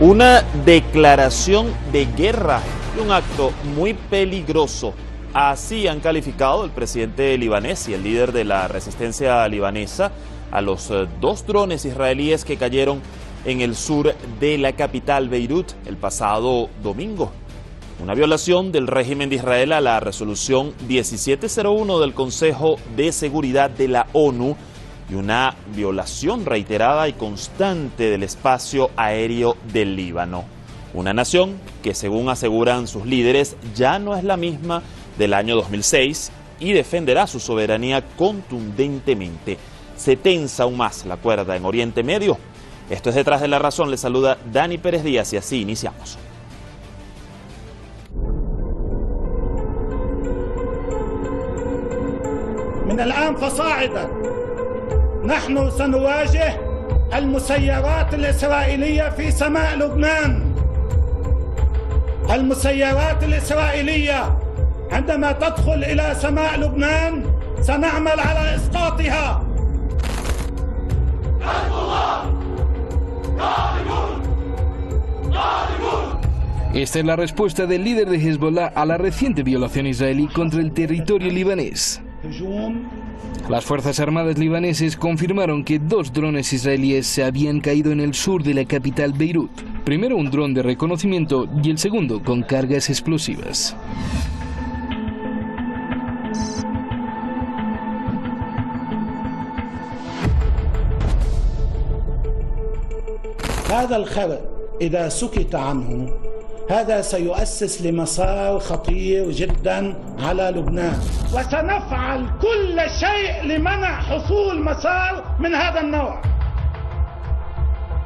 Una declaración de guerra y un acto muy peligroso. Así han calificado el presidente libanés y el líder de la resistencia libanesa a los dos drones israelíes que cayeron en el sur de la capital Beirut el pasado domingo. Una violación del régimen de Israel a la resolución 1701 del Consejo de Seguridad de la ONU y una violación reiterada y constante del espacio aéreo del Líbano. Una nación que, según aseguran sus líderes, ya no es la misma del año 2006 y defenderá su soberanía contundentemente. Se tensa aún más la cuerda en Oriente Medio. Esto es Detrás de la Razón. Les saluda Dani Pérez Díaz y así iniciamos. من الآن فصاعدا نحن سنواجه المسيرات الإسرائيلية في سماء لبنان. المسيرات الإسرائيلية عندما تدخل إلى سماء لبنان سنعمل على إسقاطها. Esta es la respuesta del líder de Hezbollah a la reciente violación israelí contra el territorio libanés. Las Fuerzas Armadas libaneses confirmaron que dos drones israelíes se habían caído en el sur de la capital Beirut. Primero un dron de reconocimiento y el segundo con cargas explosivas. هذا الخبر إذا سكت عنه هذا سيؤسس لمسار خطير جدا على لبنان وسنفعل كل شيء لمنع حصول مسار من هذا النوع.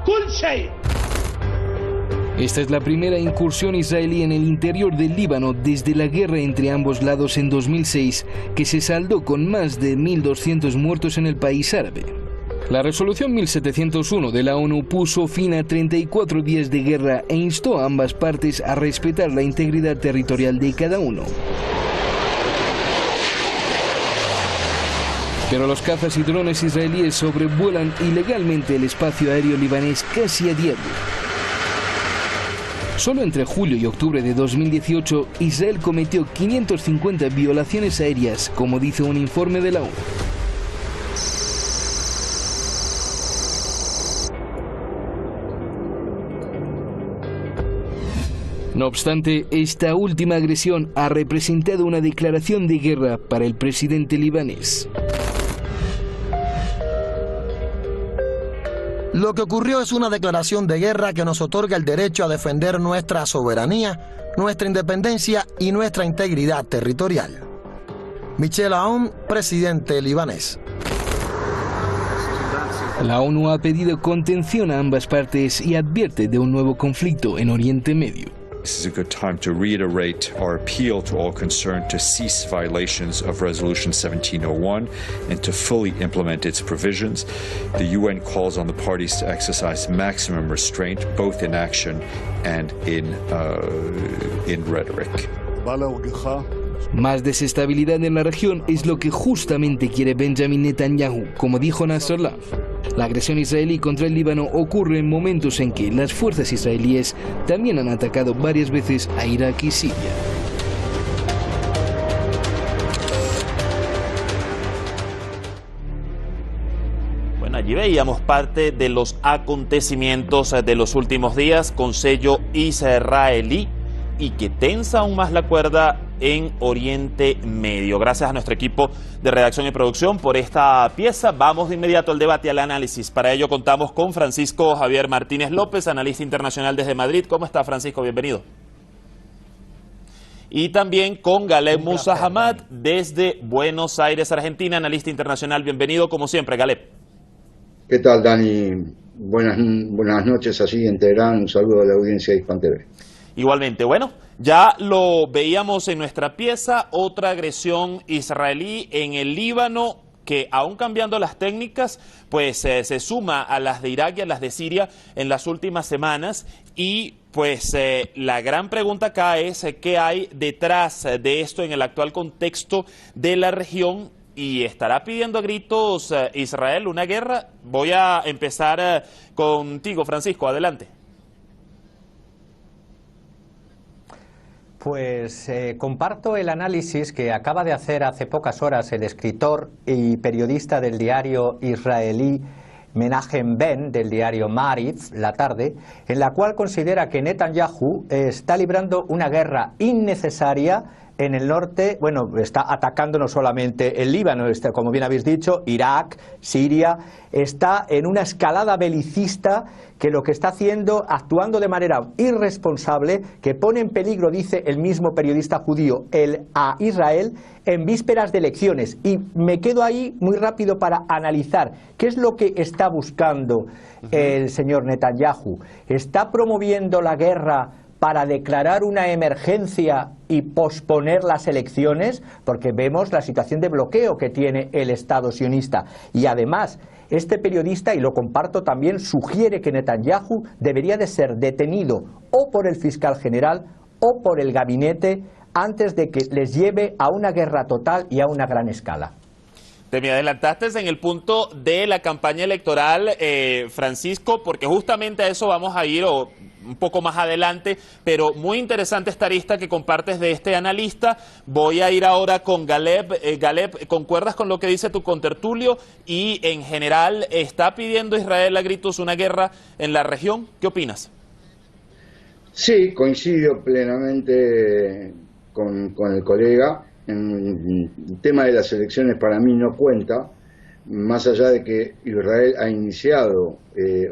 كل شيء. Esta es la primera incursión israelí en el interior del Líbano desde la guerra entre ambos lados en 2006, que se saldó con más de 1.200 muertos en el país árabe. La resolución 1701 de la ONU puso fin a 34 días de guerra e instó a ambas partes a respetar la integridad territorial de cada uno. Pero los cazas y drones israelíes sobrevuelan ilegalmente el espacio aéreo libanés casi a diario. Solo entre julio y octubre de 2018, Israel cometió 550 violaciones aéreas, como dice un informe de la ONU. No obstante, esta última agresión ha representado una declaración de guerra para el presidente libanés. Lo que ocurrió es una declaración de guerra que nos otorga el derecho a defender nuestra soberanía, nuestra independencia y nuestra integridad territorial. Michel Aoun, presidente libanés. La ONU ha pedido contención a ambas partes y advierte de un nuevo conflicto en Oriente Medio. This is a good time to reiterate our appeal to all concerned to cease violations of Resolution 1701 and to fully implement its provisions. The UN calls on the parties to exercise maximum restraint, both in action and in rhetoric. Más desestabilidad en la región es lo que justamente quiere Benjamin Netanyahu, como dijo Nasrallah. La agresión israelí contra el Líbano ocurre en momentos en que las fuerzas israelíes también han atacado varias veces a Irak y Siria. Bueno, allí veíamos parte de los acontecimientos de los últimos días con sello israelí y que tensa aún más la cuerda en Oriente Medio. Gracias a nuestro equipo de redacción y producción por esta pieza. Vamos de inmediato al debate y al análisis. Para ello contamos con Francisco Javier Martínez López, analista internacional desde Madrid. ¿Cómo está, Francisco? Bienvenido. Y también con Galeb Musa Hamad desde Buenos Aires, Argentina, analista internacional. Bienvenido, como siempre, Galeb. ¿Qué tal, Dani? Buenas noches allí en Teherán. Un saludo a la audiencia de Hispan TV. Igualmente, bueno, ya lo veíamos en nuestra pieza, otra agresión israelí en el Líbano que, aún cambiando las técnicas, pues se suma a las de Irak y a las de Siria en las últimas semanas y pues la gran pregunta acá es ¿qué hay detrás de esto en el actual contexto de la región? Y estará pidiendo a gritos Israel una guerra. Voy a empezar contigo, Francisco, adelante. Pues comparto el análisis que acaba de hacer hace pocas horas el escritor y periodista del diario israelí Menachem Ben, del diario Maariv, La Tarde, en la cual considera que Netanyahu está librando una guerra innecesaria en el norte. Bueno, está atacando no solamente el Líbano, como bien habéis dicho, Irak, Siria, está en una escalada belicista que lo que está haciendo, actuando de manera irresponsable, que pone en peligro, dice el mismo periodista judío, a Israel en vísperas de elecciones. Y me quedo ahí muy rápido para analizar qué es lo que está buscando el señor Netanyahu. ¿Está promoviendo la guerra para declarar una emergencia y posponer las elecciones? Porque vemos la situación de bloqueo que tiene el Estado sionista. Y además, este periodista, y lo comparto también, sugiere que Netanyahu debería de ser detenido o por el fiscal general o por el gabinete antes de que les lleve a una guerra total y a una gran escala. Te me adelantaste en el punto de la campaña electoral, Francisco, porque justamente a eso vamos a ir un poco más adelante, pero muy interesante esta arista que compartes de este analista. Voy a ir ahora con Galeb. Galeb, ¿concuerdas con lo que dice tu contertulio? Y en general, ¿está pidiendo Israel a gritos una guerra en la región? ¿Qué opinas? Sí, coincido plenamente con el colega. El tema de las elecciones para mí no cuenta, más allá de que Israel ha iniciado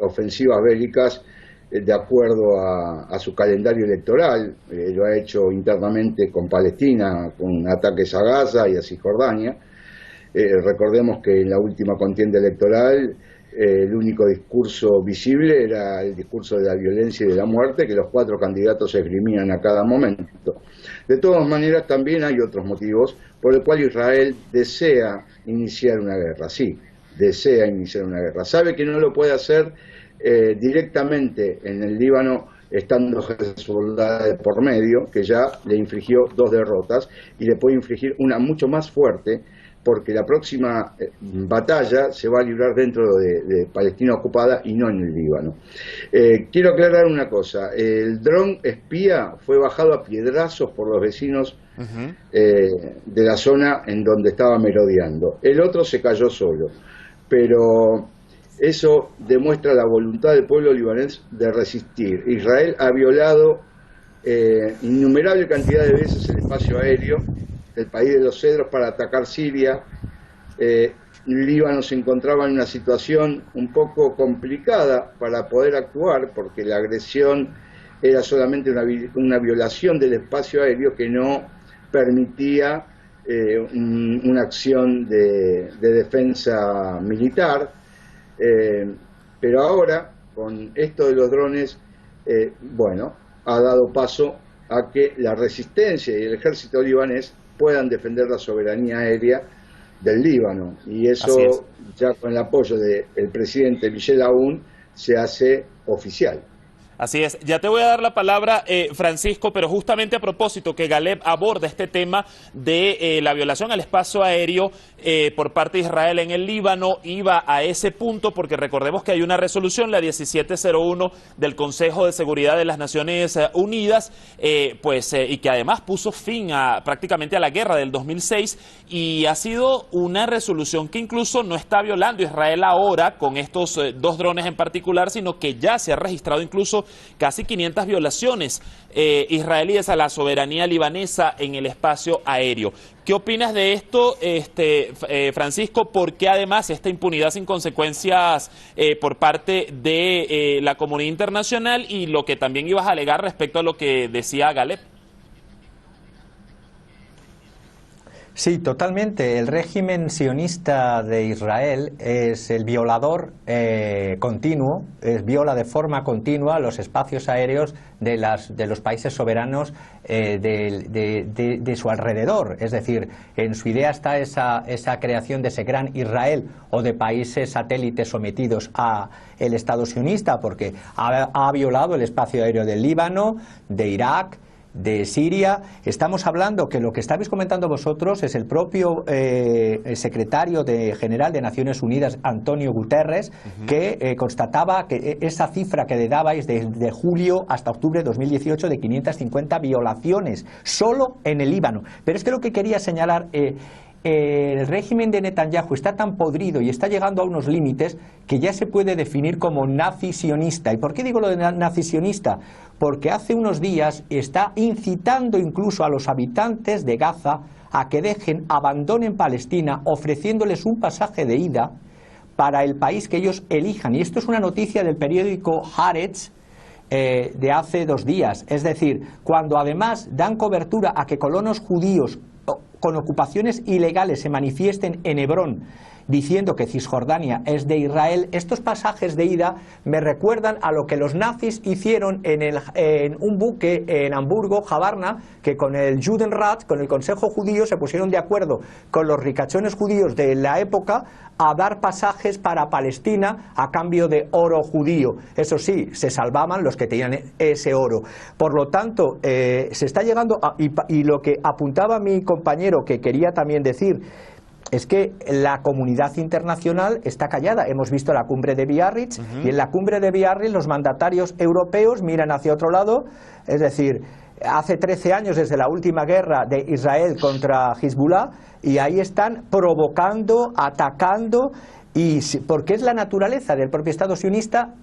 ofensivas bélicas de acuerdo a su calendario electoral. Lo ha hecho internamente con Palestina, con ataques a Gaza y a Cisjordania. Recordemos que en la última contienda electoral el único discurso visible era el discurso de la violencia y de la muerte que los 4 candidatos esgrimían a cada momento. De todas maneras, también hay otros motivos por el cual Israel desea iniciar una guerra. Sí, desea iniciar una guerra. Sabe que no lo puede hacer directamente en el Líbano, estando Hezbollah de por medio, que ya le infligió 2 derrotas, y le puede infligir una mucho más fuerte, porque la próxima batalla se va a librar dentro de Palestina ocupada y no en el Líbano. Quiero aclarar una cosa: el dron espía fue bajado a piedrazos por los vecinos de la zona en donde estaba merodeando. El otro se cayó solo, pero eso demuestra la voluntad del pueblo libanés de resistir. Israel ha violado innumerable cantidad de veces el espacio aéreo del país de los cedros para atacar Siria. Líbano se encontraba en una situación un poco complicada para poder actuar, porque la agresión era solamente una violación del espacio aéreo que no permitía una acción de defensa militar. Pero ahora, con esto de los drones, bueno, ha dado paso a que la resistencia y el ejército libanés puedan defender la soberanía aérea del Líbano, y eso ya con el apoyo del presidente Michel Aoun se hace oficial. Así es. Ya te voy a dar la palabra, Francisco, pero justamente a propósito que Galeb aborda este tema de la violación al espacio aéreo por parte de Israel en el Líbano, iba a ese punto porque recordemos que hay una resolución, la 1701 del Consejo de Seguridad de las Naciones Unidas, y que además puso fin prácticamente a la guerra del 2006, y ha sido una resolución que incluso no está violando Israel ahora con estos 2 drones en particular, sino que ya se ha registrado incluso casi 500 violaciones israelíes a la soberanía libanesa en el espacio aéreo. ¿Qué opinas de esto, Francisco? Porque además esta impunidad sin consecuencias por parte de la comunidad internacional, y lo que también ibas a alegar respecto a lo que decía Galeb? Sí, totalmente. El régimen sionista de Israel es el violador continuo, viola de forma continua los espacios aéreos de los países soberanos de su alrededor. Es decir, en su idea está esa creación de ese gran Israel, o de países satélites sometidos a el Estado sionista, porque ha violado el espacio aéreo del Líbano, de Irak, de Siria. Estamos hablando que lo que estáis comentando vosotros es el propio secretario general de Naciones Unidas, Antonio Guterres, que constataba que esa cifra que le dabais de julio hasta octubre de 2018 de 550 violaciones solo en el Líbano. Pero es que lo que quería señalar, el régimen de Netanyahu está tan podrido y está llegando a unos límites que ya se puede definir como nazi-sionista. ¿Y por qué digo lo de nazi-sionista? Porque hace unos días está incitando incluso a los habitantes de Gaza a que abandonen Palestina, ofreciéndoles un pasaje de ida para el país que ellos elijan. Y esto es una noticia del periódico Haaretz de hace 2 días. Es decir, cuando además dan cobertura a que colonos judíos con ocupaciones ilegales se manifiesten en Hebrón diciendo que Cisjordania es de Israel, estos pasajes de ida me recuerdan a lo que los nazis hicieron en un buque en Hamburgo, Javarna, que con el Judenrat, con el Consejo Judío, se pusieron de acuerdo con los ricachones judíos de la época a dar pasajes para Palestina a cambio de oro judío. Eso sí, se salvaban los que tenían ese oro. Por lo tanto, se está llegando y lo que apuntaba mi compañero, que quería también decir, es que la comunidad internacional está callada. Hemos visto la cumbre de Biarritz y en la cumbre de Biarritz los mandatarios europeos miran hacia otro lado, es decir, hace 13 años desde la última guerra de Israel contra Hezbollah, y ahí están provocando, atacando, y porque es la naturaleza del propio Estado sionista,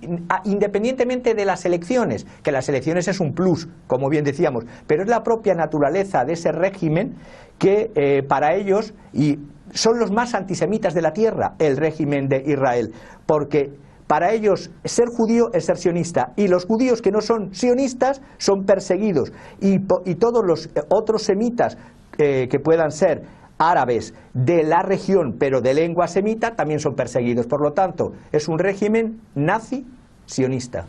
independientemente de las elecciones, que las elecciones es un plus, como bien decíamos, pero es la propia naturaleza de ese régimen que para ellos, y son los más antisemitas de la tierra, el régimen de Israel, porque para ellos ser judío es ser sionista, y los judíos que no son sionistas son perseguidos, y todos los otros semitas que puedan ser árabes de la región pero de lengua semita también son perseguidos. Por lo tanto, es un régimen nazi-sionista.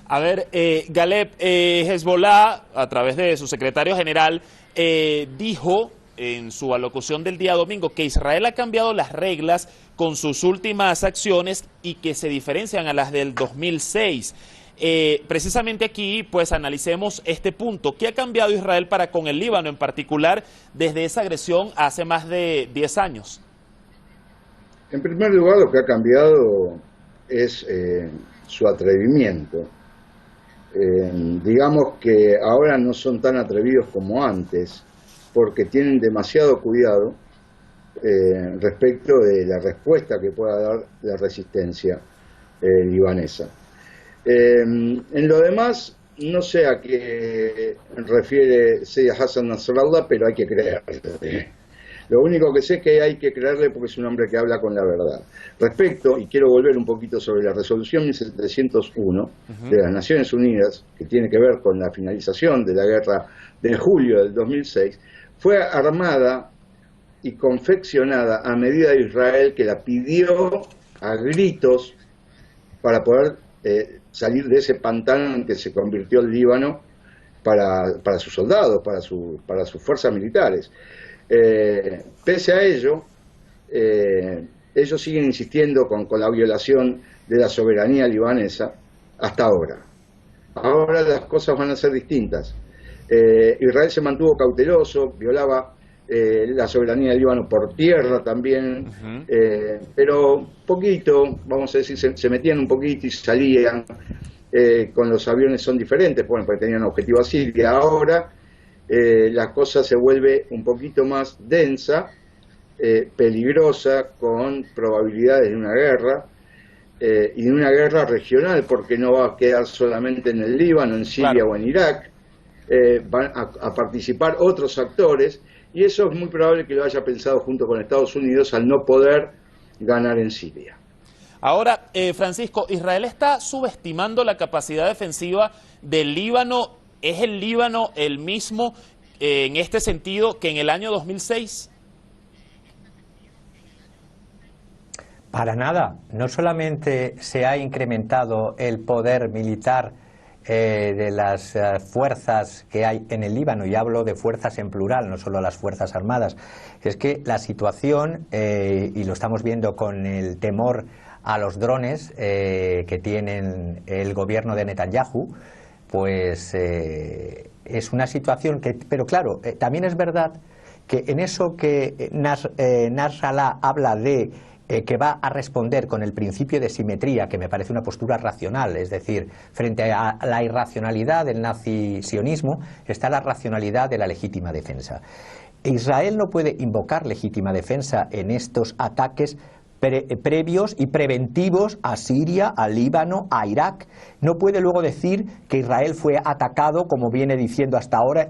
A ver, Galeb, Hezbollah, a través de su secretario general, dijo en su alocución del día domingo que Israel ha cambiado las reglas con sus últimas acciones y que se diferencian a las del 2006. Precisamente aquí, pues analicemos este punto. ¿Qué ha cambiado Israel para con el Líbano en particular desde esa agresión hace más de 10 años? En primer lugar, lo que ha cambiado es su atrevimiento. Digamos que ahora no son tan atrevidos como antes, porque tienen demasiado cuidado respecto de la respuesta que pueda dar la resistencia libanesa. En lo demás, no sé a qué refiere Seyyed Hassan Nasrallah, pero hay que creerle. Lo único que sé es que hay que creerle porque es un hombre que habla con la verdad. Respecto, y quiero volver un poquito sobre la resolución 1701 de las Naciones Unidas, que tiene que ver con la finalización de la guerra de julio del 2006, fue armada y confeccionada a medida de Israel, que la pidió a gritos para poder salir de ese pantano en que se convirtió el Líbano para sus soldados, para sus fuerzas militares. Pese a ello, ellos siguen insistiendo con la violación de la soberanía libanesa hasta ahora. Ahora las cosas van a ser distintas. Israel se mantuvo cauteloso, violaba la soberanía del Líbano por tierra también, pero poquito, vamos a decir, se metían un poquito y salían. Con los aviones son diferentes, bueno, porque tenían objetivo a Siria. Ahora la cosa se vuelve un poquito más densa, peligrosa, con probabilidades de una guerra, y de una guerra regional, porque no va a quedar solamente en el Líbano, en Siria o en Irak. Van a participar otros actores, y eso es muy probable que lo haya pensado junto con Estados Unidos al no poder ganar en Siria. Ahora, Francisco, Israel está subestimando la capacidad defensiva del Líbano. ¿Es el Líbano el mismo en este sentido que en el año 2006? Para nada. No solamente se ha incrementado el poder militar de las fuerzas que hay en el Líbano, y hablo de fuerzas en plural, no solo las fuerzas armadas, es que la situación, y lo estamos viendo con el temor a los drones que tienen el gobierno de Netanyahu, pues es una situación que... Pero claro, también es verdad que en eso que Nasrallah habla de que va a responder con el principio de simetría, que me parece una postura racional, es decir, frente a la irracionalidad del nazi-sionismo está la racionalidad de la legítima defensa. Israel no puede invocar legítima defensa en estos ataques previos y preventivos a Siria, a Líbano, a Irak. No puede luego decir que Israel fue atacado, como viene diciendo hasta ahora,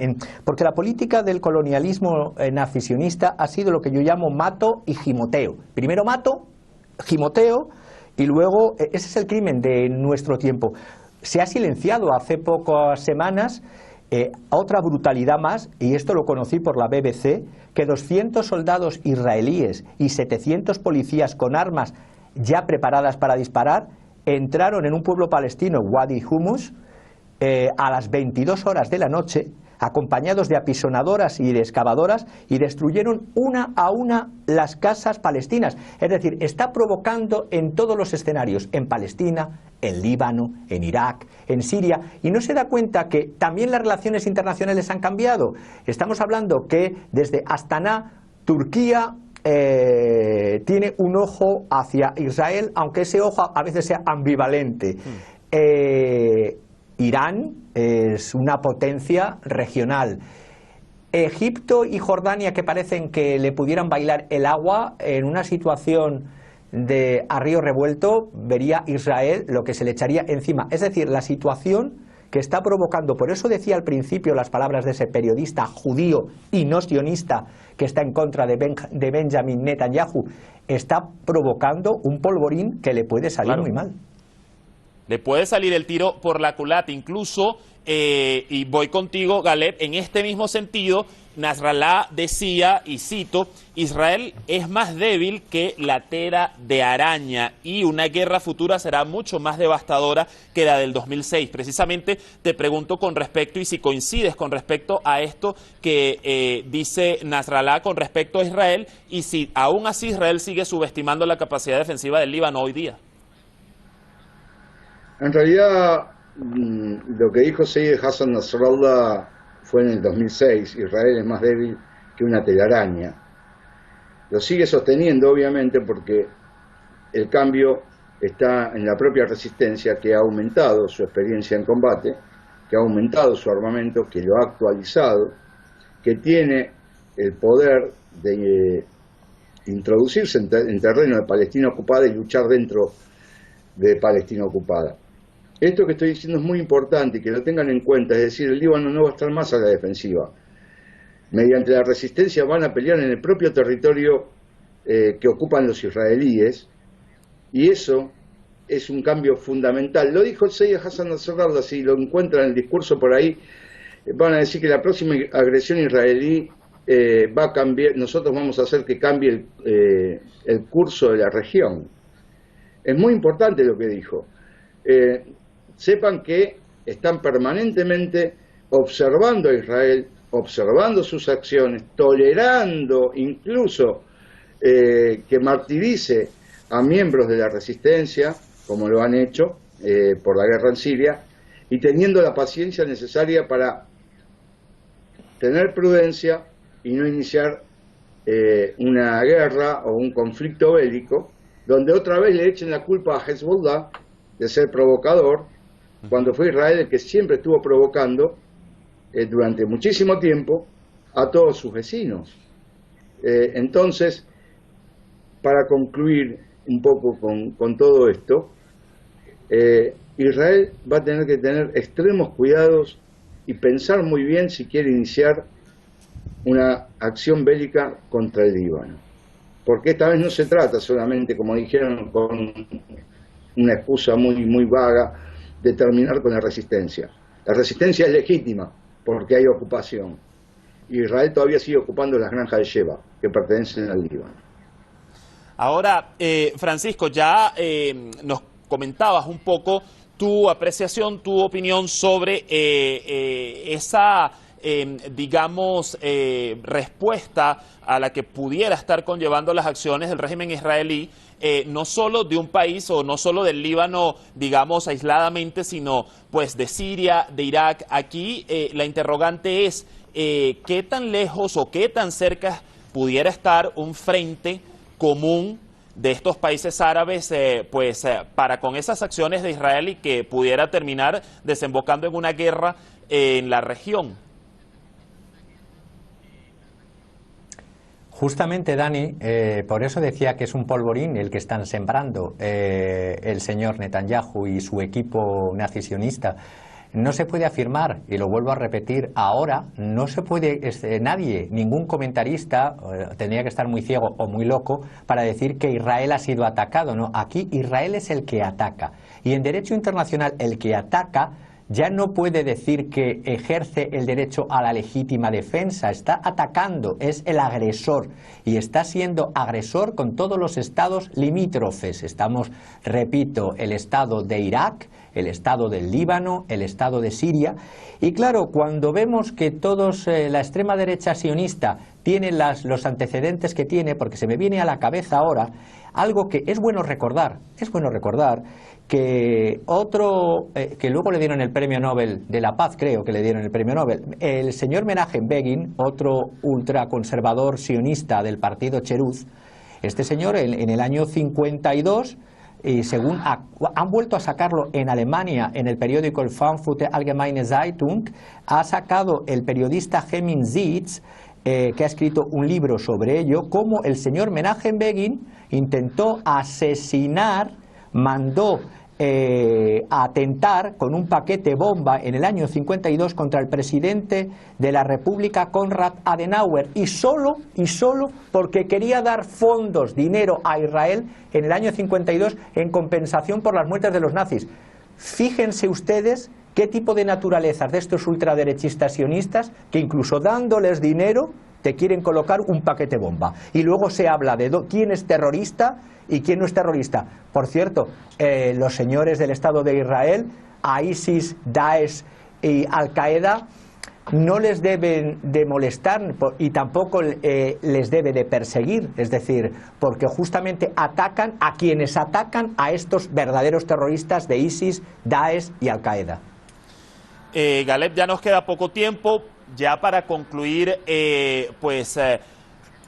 porque la política del colonialismo nazisionista ha sido lo que yo llamo mato y gimoteo. Primero mato, gimoteo, y luego ese es el crimen de nuestro tiempo. Se ha silenciado hace pocas semanas otra brutalidad más, y esto lo conocí por la BBC, que 200 soldados israelíes y 700 policías con armas ya preparadas para disparar entraron en un pueblo palestino, Wadi Humus, a las 22 horas de la noche, acompañados de apisonadoras y de excavadoras, y destruyeron una a una las casas palestinas. Es decir, está provocando en todos los escenarios, en Palestina, en Líbano, en Irak, en Siria, y no se da cuenta que también las relaciones internacionales han cambiado. Estamos hablando que desde Astana, Turquía tiene un ojo hacia Israel, aunque ese ojo a veces sea ambivalente. Irán es una potencia regional. Egipto y Jordania, que parecen que le pudieran bailar el agua en una situación de a río revuelto, vería Israel lo que se le echaría encima. Es decir, la situación que está provocando, por eso decía al principio las palabras de ese periodista judío y no sionista que está en contra de Benjamin Netanyahu, está provocando un polvorín que le puede salir muy mal. Le puede salir el tiro por la culata, incluso, y voy contigo, Galeb, en este mismo sentido, Nasrallah decía, y cito, Israel es más débil que la tela de araña y una guerra futura será mucho más devastadora que la del 2006. Precisamente te pregunto con respecto, y si coincides con respecto a esto que dice Nasrallah con respecto a Israel, y si aún así Israel sigue subestimando la capacidad defensiva del Líbano hoy día. En realidad, lo que dijo Seyyed Hassan Nasrallah fue en el 2006, Israel es más débil que una telaraña. Lo sigue sosteniendo, obviamente, porque el cambio está en la propia resistencia, que ha aumentado su experiencia en combate, que ha aumentado su armamento, que lo ha actualizado, que tiene el poder de introducirse en terreno de Palestina ocupada y luchar dentro de Palestina ocupada. Esto que estoy diciendo es muy importante y que lo tengan en cuenta, es decir, el Líbano no va a estar más a la defensiva. Mediante la resistencia van a pelear en el propio territorio que ocupan los israelíes, y eso es un cambio fundamental. Lo dijo el Seyyed Hassan Nasrallah, si lo encuentran en el discurso por ahí, van a decir que la próxima agresión israelí va a cambiar, nosotros vamos a hacer que cambie el curso de la región. Es muy importante lo que dijo. Sepan que están permanentemente observando a Israel, observando sus acciones, tolerando incluso que martirice a miembros de la resistencia, como lo han hecho por la guerra en Siria, y teniendo la paciencia necesaria para tener prudencia y no iniciar una guerra o un conflicto bélico, donde otra vez le echen la culpa a Hezbollah de ser provocador, cuando fue Israel el que siempre estuvo provocando durante muchísimo tiempo a todos sus vecinos. Entonces, para concluir un poco con todo esto, Israel va a tener que tener extremos cuidados y pensar muy bien si quiere iniciar una acción bélica contra el Líbano. Porque esta vez no se trata solamente, como dijeron, con una excusa muy vaga, de terminar con la resistencia. La resistencia es legítima porque hay ocupación. Israel todavía sigue ocupando las granjas de Sheba, que pertenecen al Líbano. Ahora, Francisco, ya nos comentabas un poco tu apreciación, tu opinión sobre esa digamos, respuesta a la que pudiera estar conllevando las acciones del régimen israelí, no solo de un país o no solo del Líbano, digamos, aisladamente, sino pues de Siria, de Irak. Aquí la interrogante es qué tan lejos o qué tan cerca pudiera estar un frente común de estos países árabes para con esas acciones de Israel y que pudiera terminar desembocando en una guerra en la región. Justamente, Dani, por eso decía que es un polvorín el que están sembrando el señor Netanyahu y su equipo nazisionista. No se puede afirmar, y lo vuelvo a repetir ahora, no se puede, nadie, ningún comentarista, tendría que estar muy ciego o muy loco para decir que Israel ha sido atacado. No, aquí Israel es el que ataca. Y en derecho internacional el que ataca ya no puede decir que ejerce el derecho a la legítima defensa, está atacando, es el agresor y está siendo agresor con todos los estados limítrofes. Estamos, repito, el estado de Irak, el estado del Líbano, el estado de Siria. Y claro, cuando vemos que todos, la extrema derecha sionista tiene los antecedentes que tiene, porque se me viene a la cabeza ahora algo que es bueno recordar que otro, que luego le dieron el premio Nobel de la Paz, creo que le dieron el premio Nobel, el señor Menachem Begin, otro ultraconservador sionista del partido Cheruz, este señor en el año 52, y según han vuelto a sacarlo en Alemania en el periódico el Frankfurter Allgemeine Zeitung, ha sacado el periodista Hemin Zitz, que ha escrito un libro sobre ello, cómo el señor Menachem Begin intentó asesinar, mandó a atentar con un paquete bomba en el año 52 contra el presidente de la República, Konrad Adenauer, y solo porque quería dar fondos, dinero a Israel en el año 52 en compensación por las muertes de los nazis. Fíjense ustedes qué tipo de naturalezas de estos ultraderechistas sionistas que incluso dándoles dinero te quieren colocar un paquete bomba. Y luego se habla de quién es terrorista y quién no es terrorista. Por cierto, los señores del Estado de Israel, a ISIS, Daesh y Al-Qaeda, no les deben de molestar y tampoco les debe de perseguir, es decir, porque justamente atacan a quienes atacan a estos verdaderos terroristas de ISIS, Daesh y Al-Qaeda. Galeb, ya nos queda poco tiempo, ya para concluir,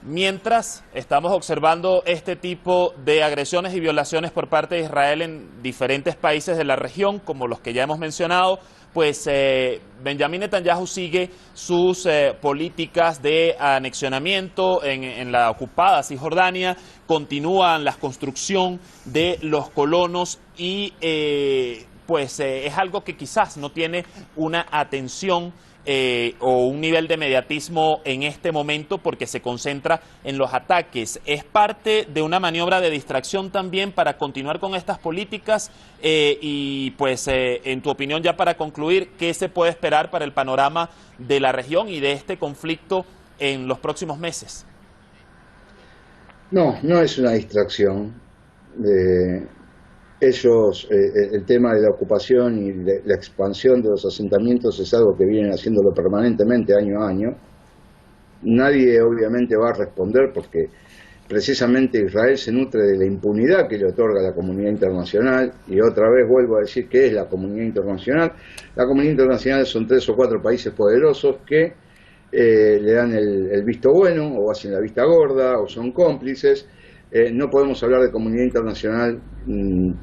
mientras estamos observando este tipo de agresiones y violaciones por parte de Israel en diferentes países de la región, como los que ya hemos mencionado, pues Benjamín Netanyahu sigue sus políticas de anexionamiento en la ocupada Cisjordania, continúan la construcción de los colonos y es algo que quizás no tiene una atención o un nivel de mediatismo en este momento porque se concentra en los ataques. ¿Es parte de una maniobra de distracción también para continuar con estas políticas? En tu opinión, ya para concluir, ¿qué se puede esperar para el panorama de la región y de este conflicto en los próximos meses? No es una distracción. El tema de la ocupación y la expansión de los asentamientos es algo que vienen haciéndolo permanentemente año a año. Nadie obviamente va a responder porque precisamente Israel se nutre de la impunidad que le otorga la comunidad internacional, y otra vez vuelvo a decir que es la comunidad internacional. La comunidad internacional son 3 o 4 países poderosos que le dan el visto bueno, o hacen la vista gorda, o son cómplices. No podemos hablar de comunidad internacional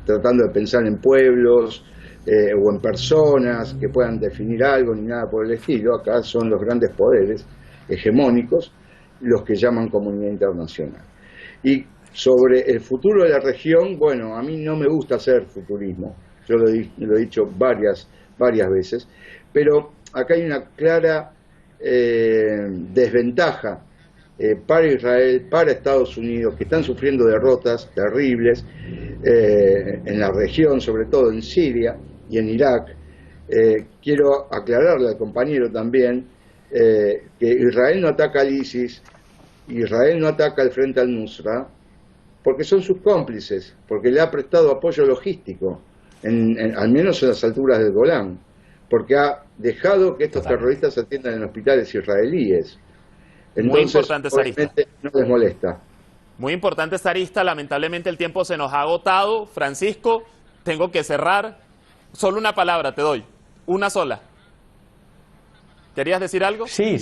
tratando de pensar en pueblos o en personas que puedan definir algo ni nada por el estilo. Acá son los grandes poderes hegemónicos los que llaman comunidad internacional. Y sobre el futuro de la región, bueno, a mí no me gusta hacer futurismo, yo lo he dicho varias veces, pero acá hay una clara desventaja para Israel, para Estados Unidos, que están sufriendo derrotas terribles en la región, sobre todo en Siria y en Irak. Quiero aclararle al compañero también que Israel no ataca al ISIS, Israel no ataca al Frente al-Nusra, porque son sus cómplices, porque le ha prestado apoyo logístico, al menos en las alturas del Golán, porque ha dejado que estos terroristas se atiendan en hospitales israelíes. Entonces, muy importante esa arista. No les molesta. Muy importante esta arista, lamentablemente el tiempo se nos ha agotado. Francisco, tengo que cerrar. Solo una palabra te doy, una sola. ¿Querías decir algo? Sí,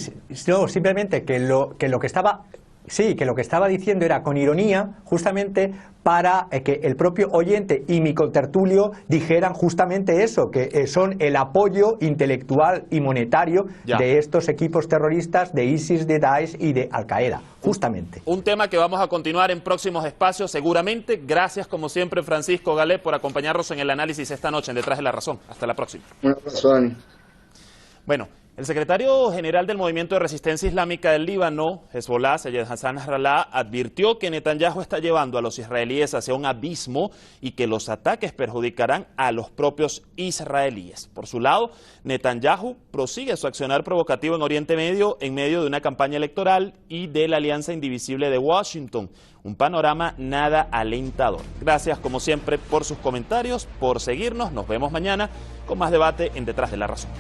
no, simplemente que lo que estaba diciendo era con ironía, justamente para que el propio oyente y mi contertulio dijeran justamente eso, que son el apoyo intelectual y monetario de estos equipos terroristas de ISIS, de Daesh y de Al-Qaeda, justamente. Un tema que vamos a continuar en próximos espacios seguramente. Gracias como siempre, Francisco Galé, por acompañarnos en el análisis esta noche en Detrás de la Razón. Hasta la próxima. Un abrazo, Dani. Bueno, el secretario general del Movimiento de Resistencia Islámica del Líbano, Hezbollah, Sayed Hassan Nasrallah, advirtió que Netanyahu está llevando a los israelíes hacia un abismo y que los ataques perjudicarán a los propios israelíes. Por su lado, Netanyahu prosigue su accionar provocativo en Oriente Medio en medio de una campaña electoral y de la alianza indivisible de Washington. Un panorama nada alentador. Gracias como siempre por sus comentarios, por seguirnos. Nos vemos mañana con más debate en Detrás de la Razón.